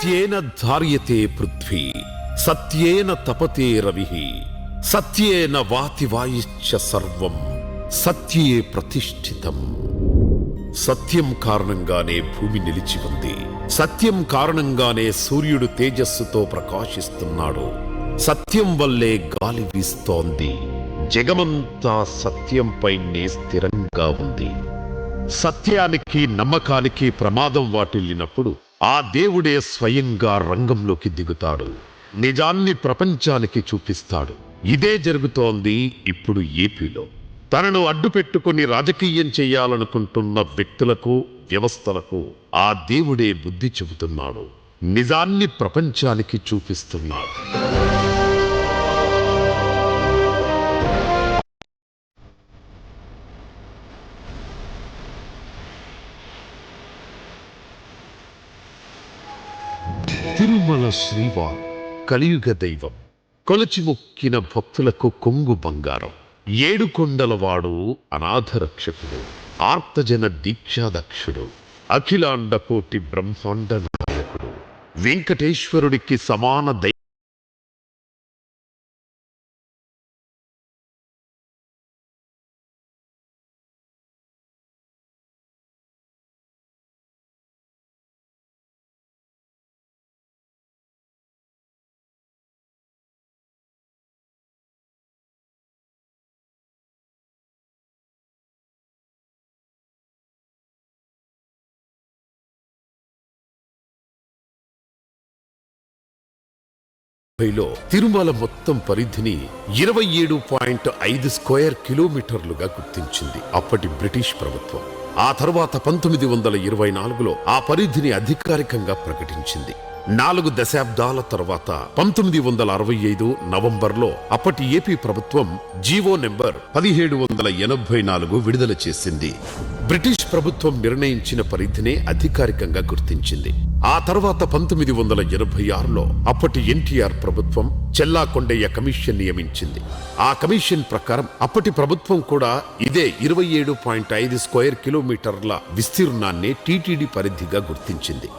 సత్యేన ధార్యతే పృథ్వీ సత్యేన తపతే రవిః సత్యేన వాతి వాయిశ్చ సర్వం సత్యే ప్రతిష్ఠితం. సత్యం కారణంగానే భూమి నిలిచి ఉంది. సత్యం కారణంగానే సూర్యుడు తేజస్సుతో ప్రకాశిస్తున్నాడు. సత్యం వల్లే గాలి వీస్తోంది. జగమంతా సత్యంపైనే స్థిరంగా ఉంది. సత్యానికి నమ్మకానికి ప్రమాదం వాటిల్లినప్పుడు ఆ దేవుడే స్వయంగా రంగంలోకి దిగుతాడు. నిజాన్ని ప్రపంచానికి చూపిస్తాడు. ఇదే జరుగుతోంది ఇప్పుడు ఏపీలో. తనను అడ్డుపెట్టుకుని రాజకీయం చేయాలనుకుంటున్న వ్యక్తులకు, వ్యవస్థలకు ఆ దేవుడే బుద్ధి చెబుతున్నాడు. నిజాన్ని ప్రపంచానికి చూపిస్తున్నాడు. తిరుమల శ్రీవారు కలియుగ దైవం. కొలచి మొక్కిన భక్తులకు కొంగు బంగారం. ఏడుకొండలవాడు అనాథరక్షకుడు. ఆర్తజన దీక్షాదక్షుడు. అఖిలాండ కోటి బ్రహ్మాండ నాయకుడు. వెంకటేశ్వరుడికి సమాన తిరుమల మొత్తం పరిధిని 27.5 స్క్వేర్ కిలోమీటర్లుగా గుర్తించింది అప్పటి బ్రిటిష్ ప్రభుత్వం. ఆ తర్వాత 1924లో ఆ పరిధిని అధికారికంగా ప్రకటించింది. 4 దశాబ్దాల తర్వాత 1965 నవంబర్లో అప్పటి ఏపీ ప్రభుత్వం జీవో నెంబర్ 1784 విడుదల చేసింది. బ్రిటిష్ ప్రభుత్వం నిర్ణయించిన పరిధినే అధికారికంగా గుర్తించింది. ఆ తర్వాత 1986లో అప్పటి ఎన్టీఆర్ ప్రభుత్వం చెల్లాకొండయ్య కమిషన్ నియమించింది. ఆ కమిషన్ ప్రకారం అప్పటి ప్రభుత్వం కూడా ఇదే 27.5 స్క్వేర్ కిలోమీటర్ల విస్తీర్ణాన్ని టీటీడీ పరిధిగా గుర్తించింది.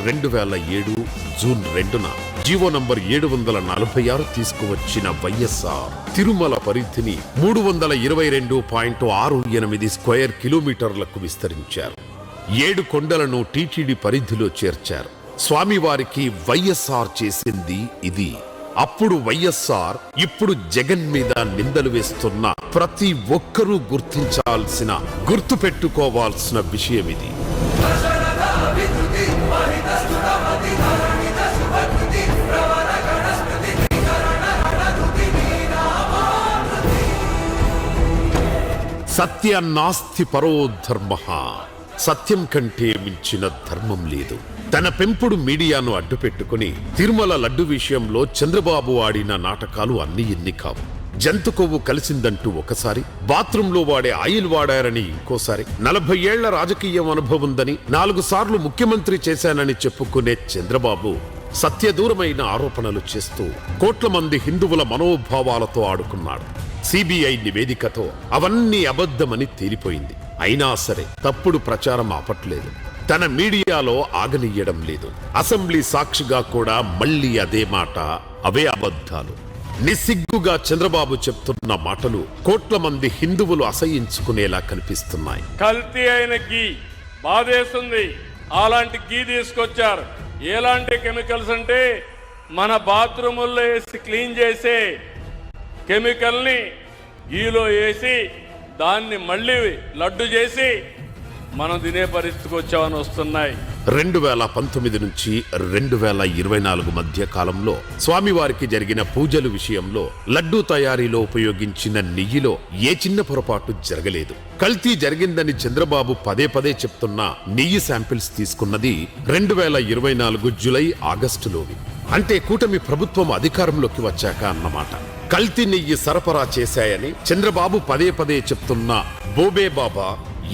2007 జూన్ 2న జీవో నంబర్ 746 తీసుకువచ్చిన వైఎస్ఆర్ తిరుమల పరిధిని 322.68 స్క్వేర్ కిలోమీటర్లకు విస్తరించారు. 7 కొండలను టీటీడీ పరిధిలో చేర్చారు. స్వామివారికి వైఎస్ఆర్ చేసింది ఇది. అప్పుడు వైఎస్ఆర్, ఇప్పుడు జగన్ మీద నిందలు వేస్తున్న ప్రతి ఒక్కరూ గుర్తించాల్సిన, గుర్తుపెట్టుకోవాల్సిన విషయం ఇది. సత్య నాస్తి పరో ధర్మ. సత్యం కంటే మించిన ధర్మం లేదు. తన పెంపుడు మీడియాను అడ్డుపెట్టుకుని తిరుమల లడ్డు విషయంలో చంద్రబాబు ఆడిన నాటకాలు అన్ని ఎన్ని కావు. జంతు కొవ్వు కలిసిందంటూ ఒకసారి, బాత్రూంలో వాడే ఆయిల్ వాడారని ఇంకోసారి, 40 ఏళ్ల రాజకీయం అనుభవందని 4 సార్లు ముఖ్యమంత్రి చేశానని చెప్పుకునే చంద్రబాబు సత్యదూరమైన ఆరోపణలు చేస్తూ కోట్ల మంది హిందువుల మనోభావాలతో ఆడుకున్నాడు. సిబిఐ నివేదికతో అవన్నీ అబద్ధమని తేలిపోయింది. అయినా సరే తప్పుడు ప్రచారం ఆపట్లేదు. తన మీడియాలో ఆగనియ్యడం లేదు. అసెంబ్లీ సాక్షిగా కూడా మళ్ళీ అదే మాట, అవే అబద్ధాలు. నిస్సిగ్గుగా చంద్రబాబు చెప్తున్న మాటలు కోట్ల మంది హిందువులు అసహించుకునేలా కనిపిస్తున్నాయి. కల్తీ అయిన గీ బాధేస్తుంది. అలాంటి గీ తీసుకొచ్చారు. ఎలాంటి కెమికల్స్ అంటే మన బాత్రూముల్లో వేసి క్లీన్ చేసే కెమికల్ని గీలో వేసి దాన్ని మళ్ళీ లడ్డు చేసి మనం తినే పరిస్థితికి వచ్చామని వస్తున్నాయి. 2019 నుంచి 2024 మధ్య కాలంలో స్వామివారికి జరిగిన పూజల విషయంలో లడ్డూ తయారీలో ఉపయోగించిన నెయ్యిలో ఏ చిన్న పొరపాటు జరగలేదు. కల్తీ జరిగిందని చంద్రబాబు పదే పదే చెప్తున్న నెయ్యి శాంపిల్స్ తీసుకున్నది 2024 జూలై ఆగస్టులోవి. అంటే కూటమి ప్రభుత్వం అధికారంలోకి వచ్చాక అన్నమాట. కల్తీ నెయ్యి సరఫరా చేశాయని చంద్రబాబు పదే పదే చెప్తున్న బోబే బాబా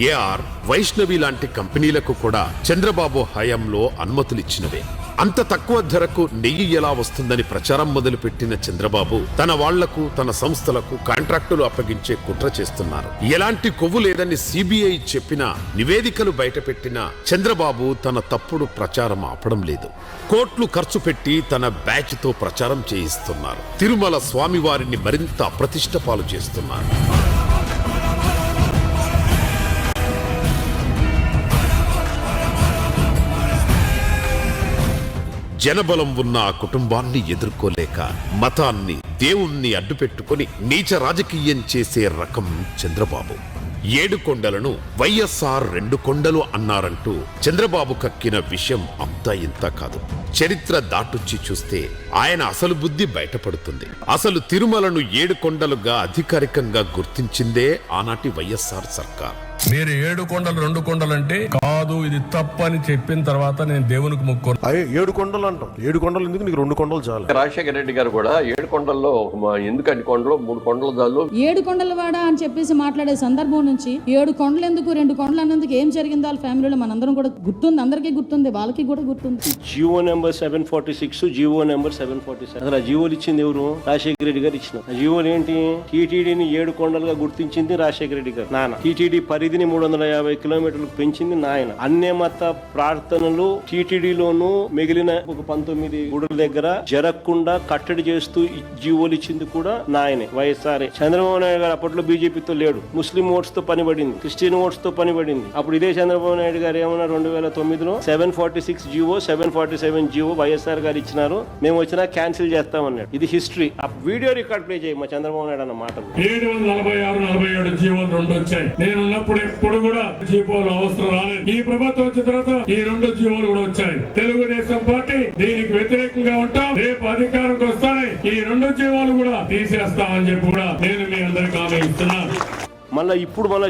ఏఆర్, వైష్ణవి లాంటి కంపెనీలకు కూడా చంద్రబాబు హయాంలో అనుమతులిచ్చినవే. అంత తక్కువ ధరకు నెయ్యి ఎలా వస్తుందని ప్రచారం మొదలుపెట్టిన చంద్రబాబు తన వాళ్లకు, తన సంస్థలకు కాంట్రాక్టులు అప్పగించే కుట్ర చేస్తున్నారు. ఎలాంటి కొవ్వు లేదని సిబిఐ చెప్పినా, నివేదికలు బయటపెట్టినా చంద్రబాబు తన తప్పుడు ప్రచారం ఆపడం లేదు. కోట్లు ఖర్చు పెట్టి తన బ్యాచ్ తో ప్రచారం చేయిస్తున్నారు. తిరుమల స్వామివారిని మరింత అప్రతిష్ట పాలు చేస్తున్నారు. జనబలం ఉన్న ఆ కుటుంబాన్ని ఎదుర్కోలేక మతాన్ని, దేవుణ్ణి అడ్డుపెట్టుకుని నీచ రాజకీయం చేసే రకం చంద్రబాబు. 7 కొండలను వైఎస్ఆర్ 2 కొండలు అన్నారంటూ చంద్రబాబు కక్కిన విషయం అంతా ఇంత కాదు. చరిత్ర దాటొచ్చి చూస్తే ఆయన అసలు బుద్ధి బయటపడుతుంది. అసలు తిరుమలను 7 కొండలుగా అధికారికంగా గుర్తించిందే ఆనాటి వైఎస్ఆర్ సర్కార్. మీరు 7 కొండలు 2 కొండలు అంటే కాదు, ఇది తప్పని చెప్పిన తర్వాత నేను దేవునికి మొక్కుకోను. 7 కొండలు అంటాం. 7 కొండలు ఎందుకు, నీకు 2 కొండలు చాలు. రాజశేఖర రెడ్డి గారు కూడా 7 కొండల్లో ఎందుకు 2 కొండలు 3 కొండలు చాలు. 7 కొండల వాడ అని చెప్పేసి మాట్లాడే సందర్భం నుంచి 7 కొండలు ఎందుకు 2 కొండలు అన్నందుకు ఏం జరిగిందో వాళ్ళ ఫ్యామిలీలో మనందరం కూడా గుర్తుంది, అందరికీ గుర్తుంది, వాళ్ళకి కూడా గుర్తుంది. Jio number 746, Jio number 747. అసలు ఆ జియోలు ఇచ్చింది ఎవరు? రాజశేఖర రెడ్డి గారు ఇచ్చిన. ఆ జియోలు ఏంటి? టీటీడీని 7 కొండలుగా గుర్తించింది రాజశేఖర రెడ్డి గారు నాన్న. టీటీడీ పరిధిని 350 కిలోమీటర్లకు పెంచింది నాయన. అన్య మత ప్రార్థనలు టీటీడీలోను మిగిలిన ఒక 19 గుడుల దగ్గర జరగకుండా కట్టడి చేస్తూ జీవోలు ఇచ్చింది కూడా నాయనే, వైఎస్ఆర్. చంద్రబాబు నాయుడు గారు అప్పట్లో బీజేపీతో లేడు, ముస్లిం ఓట్స్ తో పనిపడింది, క్రిస్టియన్ ఓట్స్ తో పనిపడింది. అప్పుడు ఇదే చంద్రబాబు నాయుడు గారు ఏమన్నా 2009లో 746 జివో 747 జివో వైఎస్ఆర్ గారు ఇచ్చినారు, మేము వచ్చినా క్యాన్సిల్ చేస్తామన్నాడు. ఇది హిస్టరీ. ఆ వీడియో రికార్డ్ ప్లే చేయి మా చంద్రబాబు నాయుడు అన్న మాట. 746, 47 జీవోలు 2 వచ్చాయి. నేనున్నప్పుడు ఎప్పుడు కూడా జీవోలు అవసరం రాలేదు. ఈ ప్రభుత్వం వచ్చిన తర్వాత ఈ 2 జీవోలు కూడా వచ్చాయి. తెలుగుదేశం పార్టీ దీనికి వ్యతిరేకంగా ఉంటాం. రేపు అధికారంకి వస్తానే ఈ 2 జీవోలు కూడా తీసేస్తామని చెప్పి కూడా నేను మీ అందరికీ హామీ ఇస్తున్నాను. మళ్ళా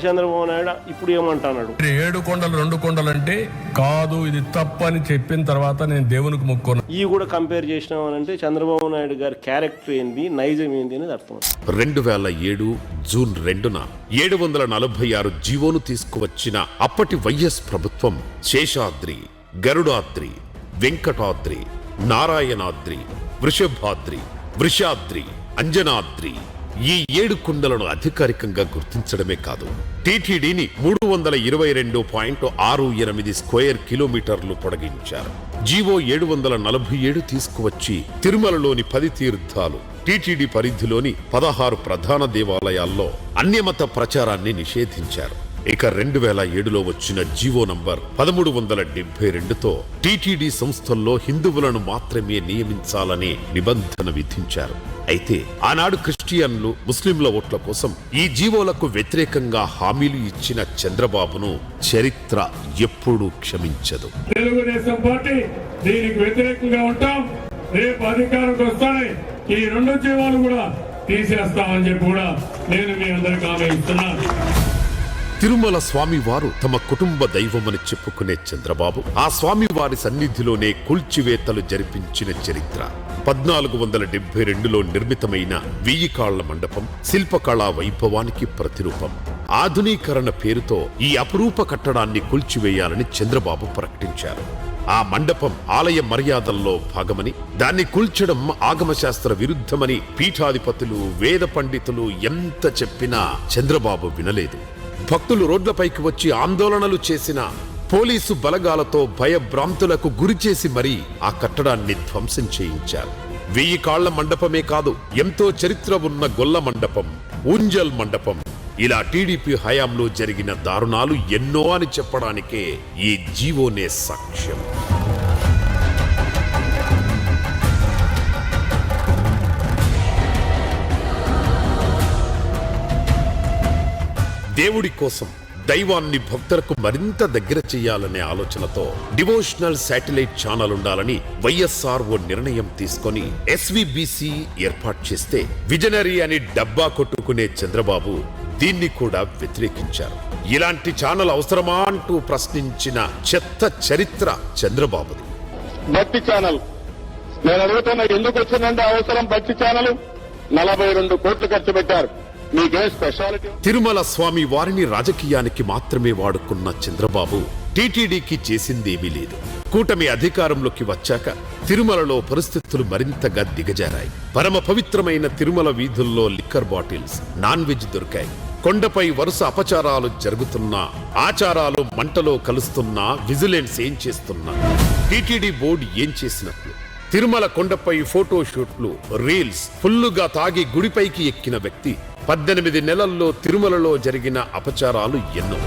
చంద్రబాబు నాయుడు ఇప్పుడు ఏమంటున్నాడు? 7 కొండలు 2 కొండలు అంటే కాదు, ఇది తప్పని చెప్పిన తర్వాత నేను దేవునికి మొక్కుకోను. ఇవి కూడా కంపేర్ చేసినామనంటే చంద్రబాబు నాయుడు గారి క్యారెక్టర్ ఏంది, నైజం ఏంది అనేది అర్థం. 2007 జూన్ 2న 746 జీవోను తీసుకువచ్చిన అప్పటి వైఎస్ ప్రభుత్వం శేషాద్రి, గరుడాద్రి, వెంకటాద్రి, నారాయణాద్రి, వృషభాద్రి, వృషాద్రి, అంజనాద్రి ఈ 7 కొండలను అధికారికంగా గుర్తించడమే కాదు, టీటీడీని 322.68 స్క్వేర్ కిలోమీటర్లు పొడిగించారు. జీవో 747 తీసుకువచ్చి తిరుమలలోని 10 తీర్థాలు, టీటీడీ పరిధిలోని 16 ప్రధాన దేవాలయాల్లో అన్యమత ప్రచారాన్ని నిషేధించారు. ఇక 2007లో వచ్చిన జీవో నంబర్ 1372తో టీటీడీ సంస్థల్లో హిందువులను మాత్రమే నియమించాలనే నిబంధన విధించారు. అయితే ఆనాడు క్రిస్టియన్లు, ముస్లింల ఓట్ల కోసం ఈ జీవోలకు వ్యతిరేకంగా హామీలు ఇచ్చిన చంద్రబాబును చరిత్ర ఎప్పుడూ క్షమించదు. తెలుగుదేశం పార్టీ దీనికి వ్యతిరేకంగా ఉంటాం. రేపు అధికారంకి వస్తానే ఈ 2 జీవోలు కూడా తీసేస్తామని చెప్పి కూడా నేను మీ అందరికీ హామీ ఇస్తున్నాను. తిరుమల స్వామివారు తమ కుటుంబ దైవమని చెప్పుకునే చంద్రబాబు ఆ స్వామివారి సన్నిధిలోనే కూల్చివేతలు జరిపించిన చరిత్ర. 1472లో నిర్మితమైన 1000 కాళ్ల మండపం శిల్పకళా వైభవానికి ప్రతిరూపం. ఆధునీకరణ పేరుతో ఈ అపురూప కట్టడాన్ని కూల్చివేయాలని చంద్రబాబు ప్రకటించారు. ఆ మండపం ఆలయ మర్యాదల్లో భాగమని, దాన్ని కూల్చడం ఆగమశాస్త్ర విరుద్ధమని పీఠాధిపతులు, వేద పండితులు ఎంత చెప్పినా చంద్రబాబు వినలేదు. భక్తులు రోడ్లపైకి వచ్చి ఆందోళనలు చేసిన పోలీసు బలగాలతో భయభ్రాంతులకు గురిచేసి మరీ ఆ కట్టడాన్ని ధ్వంసం చేయించారు. 1000 కాళ్ల మండపమే కాదు, ఎంతో చరిత్ర ఉన్న గొల్ల మండపం, ఊంజల్ మండపం, ఇలా టీడీపీ హయాంలో జరిగిన దారుణాలు ఎన్నో అని చెప్పడానికే ఈ జీవోనే సాక్ష్యం. దేవుడి కోసం, దైవాన్ని భక్తులకు మరింత దగ్గర చేయాలనే ఆలోచనతో డివోషనల్ శాటిలైట్ ఛానల్ ఉండాలని వైఎస్ఆర్ ఓ నిర్ణయం తీసుకొని ఎస్వీబీసీ ఏర్పాటు చేస్తే విజనరీ అని డబ్బా కొట్టుకునే చంద్రబాబు దీన్ని కూడా వ్యతిరేకించారు. ఇలాంటి ఛానల్ అవసరమా అంటూ ప్రశ్నించిన చెత్త చరిత్ర చంద్రబాబుది. భక్తి ఛానల్ నేను అడుగుతున్నా, ఎందుకు వచ్చిందంటే అవసరం? భక్తి ఛానల్ 42 కోట్లు ఖర్చు పెట్టారు. తిరుమల స్వామి వారిని రాజకీయానికి మాత్రమే వాడుకున్న చంద్రబాబు టీటీడీకి చేసిందేమీ లేదు. కూటమి అధికారంలోకి వచ్చాక తిరుమలలో పరిస్థితులు మరింతగా దిగజారాయి. పరమ పవిత్రమైన తిరుమల వీధుల్లో లిక్కర్ బాటిల్స్, నాన్ వెజ్ దొరికాయి. కొండపై వరుస అపచారాలు జరుగుతున్నా, ఆచారాలు మంటలో కలుస్తున్నా విజిలెన్స్ ఏం చేస్తున్నా, టీటీడీ బోర్డు ఏం చేసినట్లు? తిరుమల కొండపై ఫోటో షూట్లు, రీల్స్, ఫుల్లుగా తాగి గుడిపైకి ఎక్కిన వ్యక్తి 18 నెలల్లో తిరుమలలో జరిగిన అపచారాలు ఎన్నో.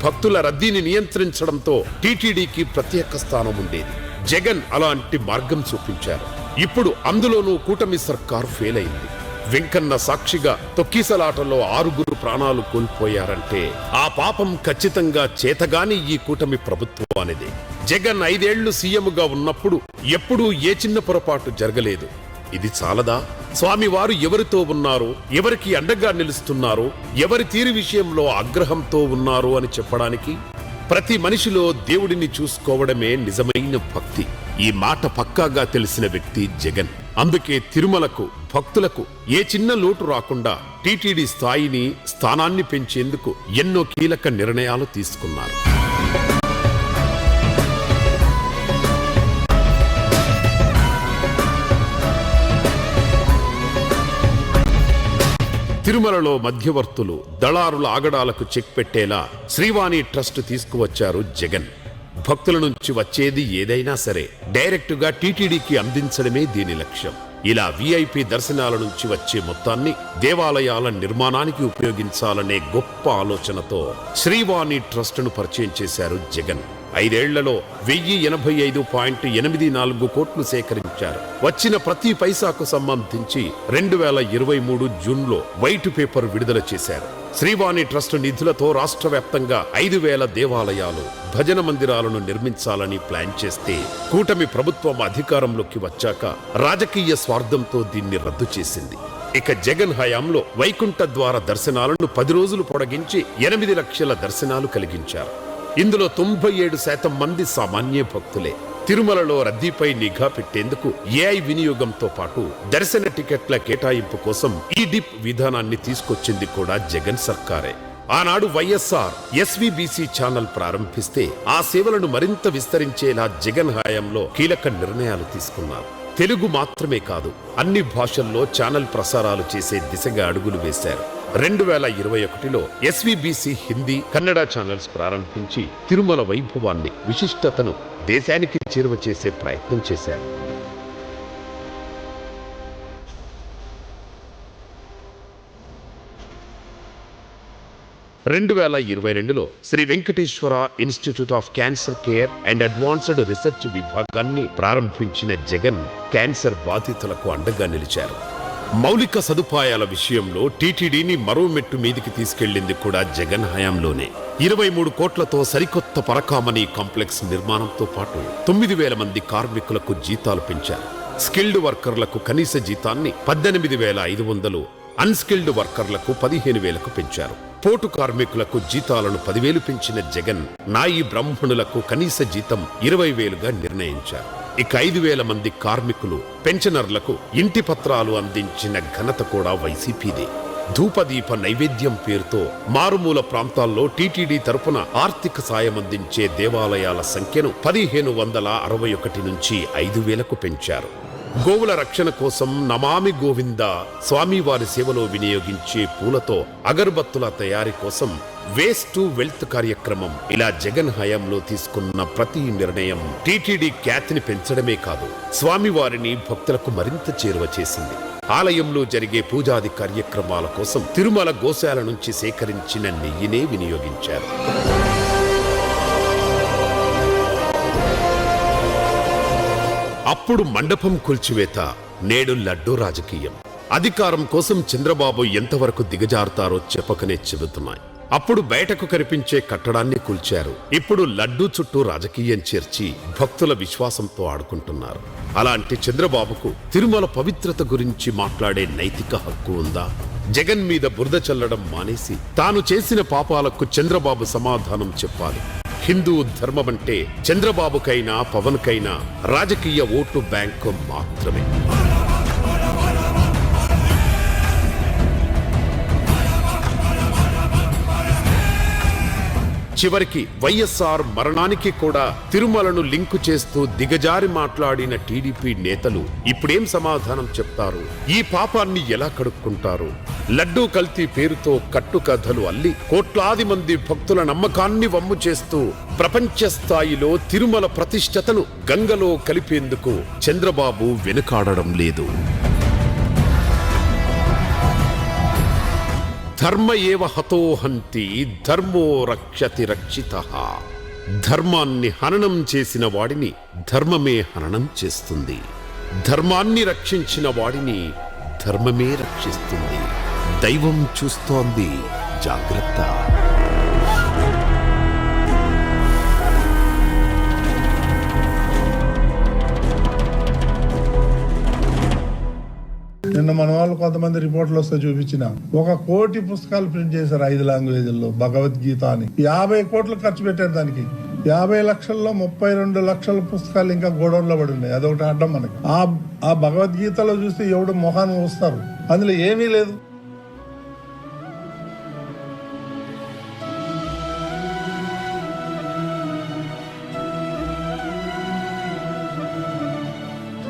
భక్తుల రద్దీని నియంత్రించడంతో టీటీడీకి ప్రత్యేక స్థానం ఉండేది. జగన్ అలాంటి మార్గం చూపించారు. ఇప్పుడు అందులోనూ కూటమి సర్కార్ ఫెయిల్ అయింది. వెంకన్న సాక్షిగా తొక్కిసలాటలో 6 ప్రాణాలు కోల్పోయారంటే ఆ పాపం ఖచ్చితంగా చేతగాని ఈ కూటమి ప్రభుత్వానిదే. జగన్ 5 ఏళ్లు సీఎంగా ఉన్నప్పుడు ఎప్పుడూ ఏ చిన్న పొరపాటు జరగలేదు. ఇది చాలదా? స్వామివారు ఎవరితో ఉన్నారు, ఎవరికి అండగా నిలుస్తున్నారు, ఎవరి తీరు విషయంలో ఆగ్రహంతో ఉన్నారు అని చెప్పడానికి? ప్రతి మనిషిలో దేవుడిని చూసుకోవడమే నిజమైన భక్తి. ఈ మాట పక్కాగా తెలిసిన వ్యక్తి జగన్. అందుకే తిరుమలకు, భక్తులకు ఏ చిన్న లోటు రాకుండా టీటీడీ స్థాయిని, స్థానాన్ని పెంచేందుకు ఎన్నో కీలక నిర్ణయాలు తీసుకున్నారు. తిరుమలలో మధ్యవర్తులు, దళారుల ఆగడాలకు చెక్ పెట్టేలా శ్రీవాణి ట్రస్ట్ తీసుకువచ్చారు జగన్. భక్తుల నుంచి వచ్చేది ఏదైనా సరే డైరెక్టుగా టీటీడీకి అందించడమే దీని లక్ష్యం. ఇలా వీఐపీ దర్శనాల నుంచి వచ్చే మొత్తాన్ని దేవాలయాల నిర్మాణానికి ఉపయోగించాలనే గొప్ప ఆలోచనతో శ్రీవాణి ట్రస్టును పరిచయం చేశారు జగన్. 5 ఏళ్లలో 1085.84 కోట్లు సేకరించారు. వచ్చిన ప్రతి పైసాకు సంబంధించి 2023 జూన్లో వైట్ పేపర్ విడుదల చేశారు. శ్రీవాణి ట్రస్ట్ నిధులతో రాష్ట్ర వ్యాప్తంగా 5,000 దేవాలయాలు, భజన మందిరాలను నిర్మించాలని ప్లాన్ చేస్తే కూటమి ప్రభుత్వం అధికారంలోకి వచ్చాక రాజకీయ స్వార్థంతో దీన్ని రద్దు చేసింది. ఇక జగన్ హయాంలో వైకుంఠ ద్వార దర్శనాలను 10 రోజులు పొడిగించి 8 లక్షల దర్శనాలు కలిగించారు. ఇందులో 97% మంది సామాన్య భక్తులే. తిరుమలలో రద్దీపై నిఘా పెట్టేందుకు ఏఐ వినియోగంతో పాటు దర్శన టికెట్ల కేటాయింపు కోసం ఈ డిప్ విధానాన్ని తీసుకొచ్చింది కూడా జగన్ సర్కారే. ఆనాడు వైఎస్ఆర్ ఎస్వీబీసీ ఛానల్ ప్రారంభిస్తే ఆ సేవలను మరింత విస్తరించేలా జగన్ హయాంలో కీలక నిర్ణయాలు తీసుకున్నారు. తెలుగు మాత్రమే కాదు, అన్ని భాషల్లో ఛానల్ ప్రసారాలు చేసే దిశగా అడుగులు వేశారు. 2021లో ఎస్వీబీసీ హిందీ, కన్నడ ఛానల్స్ ప్రారంభించి తిరుమల వైభవాన్ని, విశిష్టతను దేశానికి చేరువ చేసే ప్రయత్నం చేశారు. రెండు 2022లో Sri Venkateswara institute of cancer care and advanced research విభాగాన్ని ప్రారంభించిన జగన్ క్యాన్సర్ బాధితులకు అండగా నిలిచారు. మౌలిక సదుపాయాల విషయంలో టీటీడీని మరో మెట్టు మీదికి తీసుకెళ్లింది కూడా జగన్ హయాంలోనే. 23 కోట్లతో సరికొత్త పరకామణి కాంప్లెక్స్ నిర్మాణంతో పాటు 9,000 మంది కార్మికులకు జీతాలు పెంచారు. స్కిల్డ్ వర్కర్లకు కనీస జీతాన్ని 18,500, అన్స్కిల్డ్ వర్కర్లకు 15,000కు పెంచారు. పోటు కార్మికులకు జీతాలను 10,000 పెంచిన జగన్ నాయి బ్రాహ్మణులకు కనీస జీతం 20,000గా నిర్ణయించారు. ఇక 5,000 మంది కార్మికులు, పెన్షనర్లకు ఇంటి పత్రాలు అందించిన ఘనత కూడా వైసీపీదే. ధూపదీప నైవేద్యం పేరుతో మారుమూల ప్రాంతాల్లో టీటీడీ తరపున ఆర్థిక సాయం అందించే దేవాలయాల సంఖ్యను 1,561 నుంచి 5,000కు పెంచారు. గోవుల రక్షణ కోసం నమామి గోవింద స్వామివారి సేవలో వినియోగించే పూలతో అగరబత్తుల తయారీ కోసం వేస్ట్ టు వెల్త్ కార్యక్రమం. ఇలా జగన్ హయాంలో తీసుకున్న ప్రతి నిర్ణయం టీటీడీ ఖ్యాతిని పెంచడమే కాదు, స్వామివారిని భక్తులకు మరింత చేరువ చేసింది. ఆలయంలో జరిగే పూజాది కార్యక్రమాల కోసం తిరుమల గోశాల నుంచి సేకరించిన నెయ్యినే వినియోగించారు. అప్పుడు మండపం కూల్చివేత, నేడు లడ్డూ రాజకీయం. అధికారం కోసం చంద్రబాబు ఎంతవరకు దిగజారుతారో చెప్పకనే చెబుతున్నాయి. అప్పుడు బయటకు కనిపించే కట్టడాన్ని కూల్చారు. ఇప్పుడు లడ్డూ చుట్టూ రాజకీయం చేర్చి భక్తుల విశ్వాసంతో ఆడుకుంటున్నారు. అలాంటి చంద్రబాబుకు తిరుమల పవిత్రత గురించి మాట్లాడే నైతిక హక్కు ఉందా? జగన్ మీద బురద చల్లడం మానేసి తాను చేసిన పాపాలకు చంద్రబాబు సమాధానం చెప్పాలి. హిందూ ధర్మమంటే చంద్రబాబుకైనా పవన్కైనా రాజకీయ ఓటు బ్యాంకు మాత్రమే. చివరికి వైఎస్ఆర్ మరణానికి కూడా తిరుమలను లింకు చేస్తూ దిగజారి మాట్లాడిన టీడీపీ నేతలు ఇప్పుడేం సమాధానం చెప్తారు? ఈ పాపాన్ని ఎలా కడుక్కుంటారు? లడ్డూ కల్తీ పేరుతో కట్టుకథలు అల్లి కోట్లాది మంది భక్తుల నమ్మకాన్ని వమ్ము చేస్తూ ప్రపంచ స్థాయిలో తిరుమల ప్రతిష్టతను గంగలో కలిపేందుకు చంద్రబాబు వెనుకాడడం లేదు. ధర్మ ఏవ హతో హంతి ధర్మో రక్షతి రక్షితః. ధర్మాన్ని హననం చేసిన వాడిని ధర్మమే హననం చేస్తుంది. ధర్మాన్ని రక్షించిన వాడిని ధర్మమే రక్షిస్తుంది. దైవం చూస్తోంది, జాగ్రత్త. నిన్న మన వాళ్ళు కొంతమంది రిపోర్ట్లు వస్తే చూపించిన 1 కోటి పుస్తకాలు ప్రింట్ చేశారు 5 లాంగ్వేజ్ల్లో భగవద్గీత అని. 50 కోట్లు ఖర్చు పెట్టారు దానికి. 50 లక్షల్లో 32 లక్షల పుస్తకాలు ఇంకా గోడౌన్లో పడి ఉన్నాయి. అదొకటి అడ్డం మనకి. ఆ భగవద్గీతలో చూస్తే ఎవడు మొహాన్ని వస్తారు, అందులో ఏమీ లేదు.